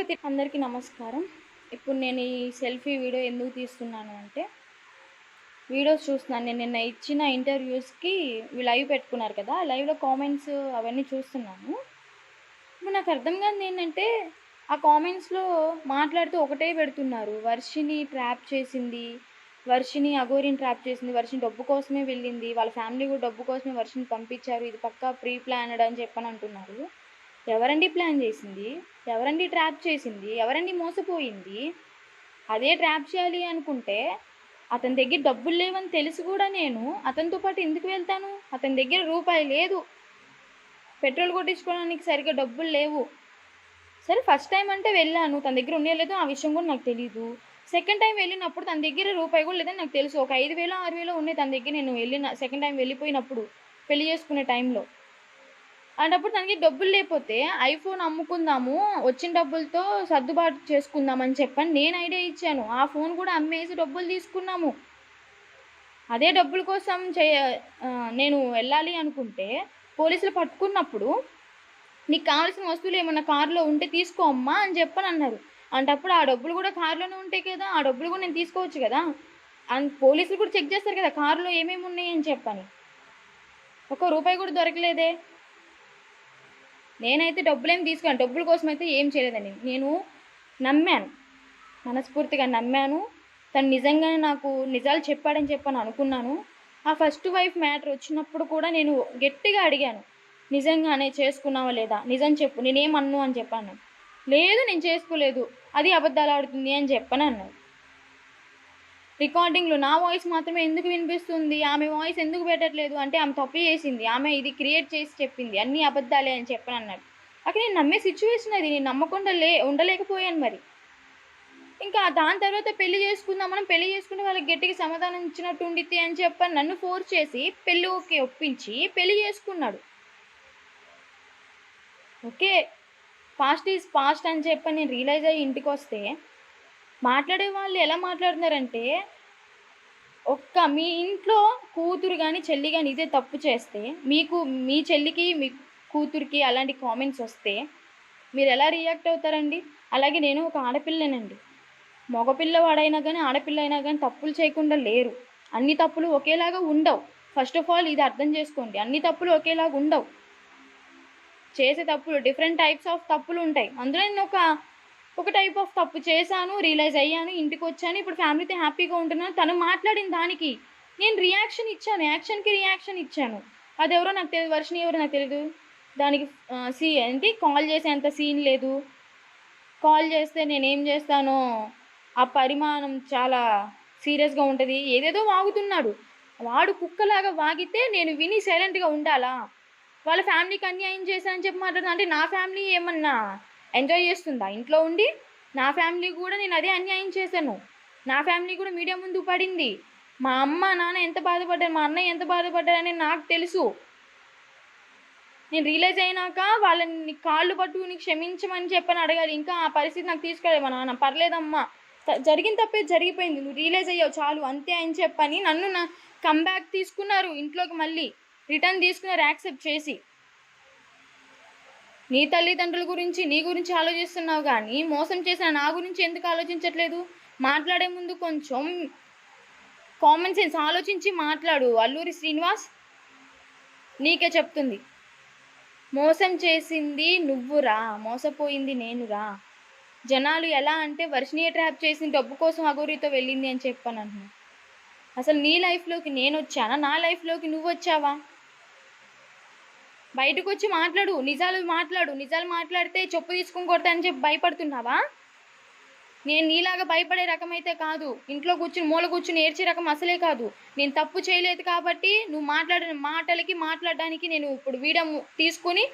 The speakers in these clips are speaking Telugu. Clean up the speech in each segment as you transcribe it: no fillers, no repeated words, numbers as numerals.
అందరికీ నమస్కారం. ఇప్పుడు నేను ఈ సెల్ఫీ వీడియో ఎందుకు తీస్తున్నాను అంటే, వీడియోస్ చూస్తున్నాను. నేను నిన్న ఇచ్చిన ఇంటర్వ్యూస్‌కి లైవ్ పెట్టుకున్నారు కదా! లైవ్‌లో కామెంట్స్ అవన్నీ చూస్తున్నాను. ఇప్పుడు నాకు అర్థం కానిదేంటంటే, ఆ కామెంట్స్‌లో మాట్లాడుతూ ఒకటే పెడుతున్నారు. వర్షిని ట్రాప్ చేసింది, వర్షిని అఘోరిని ట్రాప్ చేసింది, వర్షిని డబ్బు కోసమే వెళ్ళింది, వాళ్ళ ఫ్యామిలీ కూడా డబ్బు కోసమే వర్షిని పంపించారు, ఇది పక్కా ప్రీ ప్లాన్డ్ అని చెప్పని అంటున్నారు. ఎవరండి ప్లాన్ చేసింది? ఎవరండి ట్రాప్ చేసింది? ఎవరండి మోసపోయింది? అదే ట్రాప్ చేయాలి అనుకుంటే అతని దగ్గర డబ్బులు లేవని తెలిసి కూడా నేను అతనితో పాటు ఎందుకు వెళ్తాను? అతని దగ్గర రూపాయి లేదు. పెట్రోల్ కొట్టించుకోవడానికి సరిగ్గా డబ్బులు లేవు. సరే ఫస్ట్ టైం అంటే వెళ్ళాను. తన దగ్గర ఉన్నాయో లేదో ఆ విషయం కూడా నాకు తెలీదు. సెకండ్ టైం వెళ్ళినప్పుడు తన దగ్గర రూపాయి కూడా లేదని నాకు తెలుసు. ఒక 5,000, 6,000 ఉన్నాయి తన దగ్గర నేను వెళ్ళిన సెకండ్ టైం వెళ్ళిపోయినప్పుడు, పెళ్లి చేసుకునే టైంలో. అలాంటప్పుడు తనకి డబ్బులు లేకపోతే ఐఫోన్ అమ్ముకుందాము, వచ్చిన డబ్బులతో సర్దుబాటు చేసుకుందామని చెప్పని నేను ఐడియా ఇచ్చాను. ఆ ఫోన్ కూడా అమ్మేసి డబ్బులు తీసుకున్నాము. అదే డబ్బుల కోసం నేను వెళ్ళాలి అనుకుంటే పోలీసులు పట్టుకున్నప్పుడు, నీకు కావాల్సిన వస్తువులు ఏమన్నా కారులో ఉంటే తీసుకో అమ్మా అని చెప్పని అన్నారు. అంటప్పుడు ఆ డబ్బులు కూడా కారులోనే ఉంటాయి కదా, ఆ డబ్బులు కూడా నేను తీసుకోవచ్చు కదా. పోలీసులు కూడా చెక్ చేస్తారు కదా కారులో ఏమేమి ఉన్నాయి అని చెప్పని. ఒక్క రూపాయి కూడా దొరకలేదే. నేనైతే డబ్బులేం తీసుకోను. డబ్బుల కోసం అయితే ఏం చేయలేదండి. నేను నమ్మాను, మనస్ఫూర్తిగా నమ్మాను. తను నిజంగానే నాకు నిజాలు చెప్పాడని చెప్పని అనుకున్నాను. ఆ ఫస్ట్ వైఫ్ మ్యాటర్ వచ్చినప్పుడు కూడా నేను గట్టిగా అడిగాను, నిజంగానే చేసుకున్నావా లేదా, నిజం చెప్పు, నేనేమన్ను అని చెప్పాను. లేదు నేను చేసుకోలేదు, అది అబద్ధాలు ఆడుతుంది అని చెప్పని అన్నాడు. రికార్డింగ్లో నా వాయిస్ మాత్రమే ఎందుకు వినిపిస్తుంది, ఆమె వాయిస్ ఎందుకు పెట్టట్లేదు అంటే ఆమె తప్పు చేసింది, ఆమె ఇది క్రియేట్ చేసి చెప్పింది, అన్నీ అబద్ధాలే అని చెప్పని అన్నాడు. అక్కడ నేను నమ్మే సిచ్యువేషన్ అది, నేను నమ్మకుండా ఉండలేకపోయాను. మరి ఇంకా దాని తర్వాత పెళ్లి చేసుకుందాం, మనం పెళ్లి చేసుకుంటే వాళ్ళకి గట్టిగా సమాధానం ఇచ్చినట్టు ఉండితే అని చెప్పని నన్ను ఫోర్స్ చేసి పెళ్ళి ఓకే ఒప్పించి పెళ్లి చేసుకున్నాడు. ఓకే, పాస్ట్ ఈజ్ పాస్ట్ అని చెప్పని నేను రియలైజ్ అయ్యి ఇంటికి వస్తే మాట్లాడే వాళ్ళు ఎలా మాట్లాడుతున్నారంటే, మీ ఇంట్లో కూతురు కానీ చెల్లి కానీ ఇదే తప్పు చేస్తే, మీ చెల్లికి మీ కూతురికి అలాంటి కామెంట్స్ వస్తే మీరు ఎలా రియాక్ట్ అవుతారండి? అలాగే నేను ఒక ఆడపిల్లనండి. మగపిల్లవాడైనా కానీ ఆడపిల్ల అయినా కానీ తప్పులు చేయకుండా లేరు. అన్ని తప్పులు ఒకేలాగా ఉండవు. ఫస్ట్ ఆఫ్ ఆల్ ఇది అర్థం చేసుకోండి, అన్ని తప్పులు ఒకేలాగా ఉండవు. చేసే తప్పులు డిఫరెంట్ టైప్స్ ఆఫ్ తప్పులు ఉంటాయి. అందులో నేను ఒక టైప్ ఆఫ్ తప్పు చేశాను, రియలైజ్ అయ్యాను, ఇంటికి వచ్చాను, ఇప్పుడు ఫ్యామిలీతో హ్యాపీగా ఉంటున్నాను. తను మాట్లాడిన దానికి నేను రియాక్షన్ ఇచ్చాను, యాక్షన్కి రియాక్షన్ ఇచ్చాను. అది ఎవరో నాకు తెలియదు, వర్షిని ఎవరో నాకు తెలియదు. దానికి ఏంటి కాల్ చేసేంత సీన్ లేదు. కాల్ చేస్తే నేనేం చేస్తానో ఆ పరిమాణం చాలా సీరియస్గా ఉంటుంది. ఏదేదో వాగుతున్నాడు. వాడు కుక్కలాగా వాగితే నేను విని సైలెంట్గా ఉండాలా? వాళ్ళ ఫ్యామిలీకి అన్యాయం చేశానని చెప్పి మాట్లాడుతున్నా అంటే నా ఫ్యామిలీ ఏమన్నా ఎంజాయ్ చేస్తుందా ఇంట్లో ఉండి? నా ఫ్యామిలీ కూడా నేను అదే అన్యాయం చేశాను. నా ఫ్యామిలీ కూడా మీడియా ముందు పడింది. మా అమ్మ నాన్న ఎంత బాధపడ్డారు, మా అన్నయ్య ఎంత బాధపడ్డారని నాకు తెలుసు. నేను రియలైజ్ అయినాక వాళ్ళని కాళ్ళు పట్టుకుని క్షమించమని చెప్పని అడగాలి. ఇంకా ఆ పరిస్థితి నాకు తీసుకెళ్ళాలి మా నాన్న. పర్లేదమ్మా, జరిగిన తప్పే జరిగిపోయింది, నువ్వు రియలైజ్ అయ్యావు చాలు అంతే అని చెప్పని నన్ను కంబ్యాక్ తీసుకున్నారు ఇంట్లోకి, మళ్ళీ రిటర్న్ తీసుకున్నారు యాక్సెప్ట్ చేసి. నీ తల్లిదండ్రుల గురించి నీ గురించి ఆలోచిస్తున్నావు కానీ మోసం చేసిన నా గురించి ఎందుకు ఆలోచించట్లేదు? మాట్లాడే ముందు కొంచెం కామన్ సెన్స్ ఆలోచించి మాట్లాడు. అల్లూరి శ్రీనివాస్ నీకే చెప్తుంది, మోసం చేసింది నువ్వురా, మోసపోయింది నేనురా. జనాలు ఎలా అంటే వర్షిని ట్రాప్ చేసి డబ్బు కోసం అఘోరితో వెళ్ళింది అని చెప్పాను అంటున్నా. అసలు నీ లైఫ్లోకి నేను వచ్చానా, నా లైఫ్లోకి నువ్వు వచ్చావా? బయటకు వచ్చి మాట్లాడు, నిజాలు మాట్లాడు. నిజాలు మాట్లాడితే చెప్పు తీసుకుని కొడతా అని చెప్పి భయపడుతున్నావా? నేను నీలాగా భయపడే రకం అయితే కాదు, ఇంట్లో కూర్చుని మూల కూర్చుని ఏడ్చే రకం అసలే కాదు. నేను తప్పు చేయలేదు కాబట్టి నువ్వు మాట్లాడిన మాట్లాడడానికి నేను ఇప్పుడు వీడియో తీసుకుని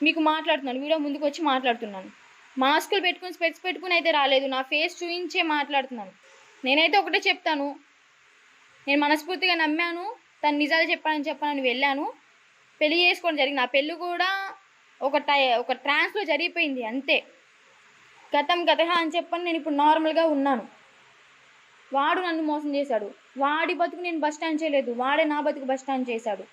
మీకు మాట్లాడుతున్నాను, వీడియో ముందుకు వచ్చి మాట్లాడుతున్నాను. మాస్కులు పెట్టుకుని స్పెక్స్ పెట్టుకుని అయితే రాలేదు, నా ఫేస్ చూయించే మాట్లాడుతున్నాను. నేనైతే ఒకటే చెప్తాను, నేను మనస్ఫూర్తిగా నమ్మాను, తను నిజాలు చెప్పానని వెళ్ళాను, పెళ్లి చేసుకోవడం జరిగింది. ఆ పెళ్ళి కూడా ఒక ట్రాన్స్లో జరిగిపోయింది అంతే. గతం గతహ అని చెప్పని నేను ఇప్పుడు నార్మల్గా ఉన్నాను. వాడు నన్ను మోసం చేశాడు, వాడి బతుకు నేను బస్ స్టాండ్ చేయలేదు, వాడే నా బతుకు బస్ స్టాండ్ చేశాడు.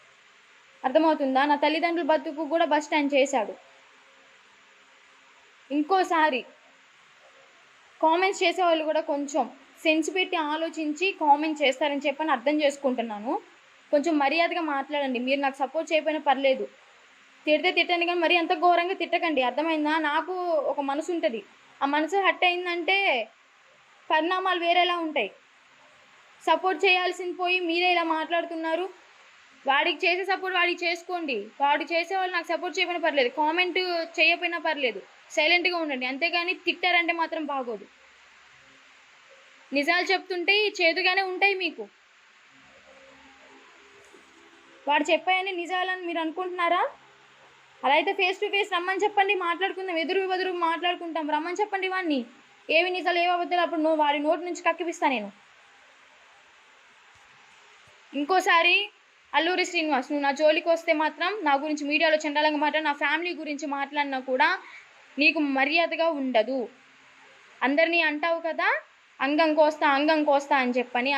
అర్థమవుతుందా? నా తల్లిదండ్రుల బతుకు కూడా బస్ స్టాండ్ చేశాడు. ఇంకోసారి కామెంట్స్ చేసేవాళ్ళు కూడా కొంచెం సెన్స్ పెట్టి ఆలోచించి కామెంట్ చేస్తారని చెప్పని అర్థం చేసుకుంటున్నాను. కొంచెం మర్యాదగా మాట్లాడండి. మీరు నాకు సపోర్ట్ చేయకపోయినా పర్లేదు, తిడితే తిట్టండి, కానీ మరీ అంత ఘోరంగా తిట్టకండి. అర్థమైందా? నాకు ఒక మనసు ఉంటుంది, ఆ మనసు హర్ట్ అయిందంటే పరిణామాలు వేరేలా ఉంటాయి. సపోర్ట్ చేయాల్సింది పోయి మీరే ఇలా మాట్లాడుతున్నారు. వాడికి చేసే సపోర్ట్ వాడికి చేసుకోండి. వాడు చేసేవాళ్ళు నాకు సపోర్ట్ చేయకపోయినా పర్లేదు, కామెంట్ చేయకపోయినా పర్లేదు, సైలెంట్గా ఉండండి. అంతేగాని తిట్టారంటే మాత్రం బాగోదు. నిజాలు చెప్తుంటే చేదుగానే ఉంటాయి మీకు. వాడు చెప్పాయని నిజాలని మీరు అనుకుంటున్నారా? అలా అయితే ఫేస్ టు ఫేస్ రమ్మని చెప్పండి, మాట్లాడుకుందాం, ఎదురు మాట్లాడుకుంటాం. రమ్మని చెప్పండి వాడిని, ఏవి నిజాలు ఏవి అబద్ధాలు అప్పుడు వాడి నోటి నుంచి కక్కిపిస్తా నేను. ఇంకోసారి అల్లూరి శ్రీనివాస్, నువ్వు నా జోలికి వస్తే మాత్రం నా గురించి మీడియాలో చండాలంగా మాట్లాడి నా ఫ్యామిలీ గురించి మాట్లాడినా కూడా నీకు మర్యాదగా ఉండదు. అందరినీ అంటావు కదా అంగం కోస్తా అని చెప్పని.